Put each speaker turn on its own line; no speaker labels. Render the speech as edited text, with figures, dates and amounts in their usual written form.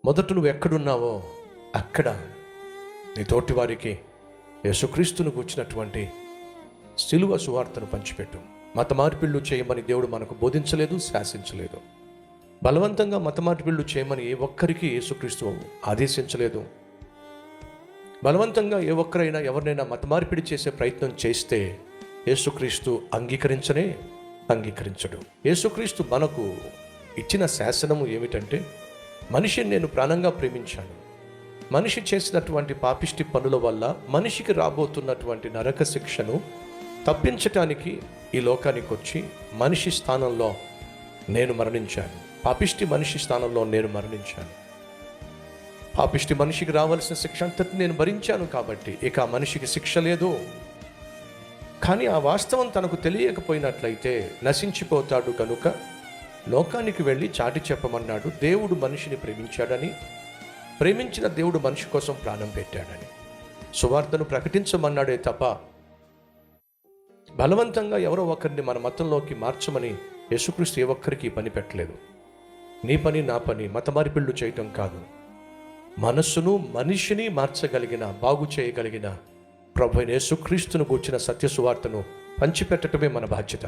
మొదట నువ్వు ఎక్కడున్నావో అక్కడ నీ తోటి వారికి యేసుక్రీస్తును కూర్చున్నటువంటి సిలువ సువార్తను పంచిపెట్టు. మత మార్పిళ్ళు చేయమని దేవుడు మనకు బోధించలేదు, శాసించలేదు. బలవంతంగా మత మార్పిళ్ళు చేయమని ఏ ఒక్కరికి యేసుక్రీస్తు ఆదేశించలేదు. బలవంతంగా ఏ ఒక్కరైనా ఎవరినైనా మత మార్పిడి చేసే ప్రయత్నం చేస్తే యేసుక్రీస్తు అంగీకరించడు. యేసుక్రీస్తు మనకు ఇచ్చిన శాసనము ఏమిటంటే, మనిషిని నేను ప్రాణంగా ప్రేమించాను. మనిషి చేసినటువంటి పాపిష్టి పనుల వల్ల మనిషికి రాబోతున్నటువంటి నరక శిక్షను తప్పించటానికి ఈ లోకానికి వచ్చి మనిషి స్థానంలో నేను మరణించాను. పాపిష్టి మనిషి స్థానంలో నేను మరణించాను. పాపిష్టి మనిషికి రావాల్సిన శిక్ష అంతటి నేను భరించాను కాబట్టి ఇక ఆ మనిషికి శిక్ష లేదు. కానీ ఆ వాస్తవం తనకు తెలియకపోయినట్లయితే నశించిపోతాడు కనుక లోకానికి వెళ్ళి చాటి చెప్పమన్నాడు. దేవుడు మనిషిని ప్రేమించాడని, ప్రేమించిన దేవుడు మనిషి కోసం ప్రాణం పెట్టాడని సువార్తను ప్రకటించమన్నాడే తప్ప బలవంతంగా ఎవరో ఒకరిని మన మతంలోకి మార్చమని యేసుక్రీస్తు ఏ ఒక్కరికి పని పెట్టలేదు. నీ పని నా పని మత మార్పిళ్ళు చేయటం కాదు. మనస్సును మనిషిని మార్చగలిగిన, బాగు చేయగలిగిన ప్రభు యేసుక్రీస్తును గూర్చిన సత్య సువార్తను పంచిపెట్టడమే మన బాధ్యత.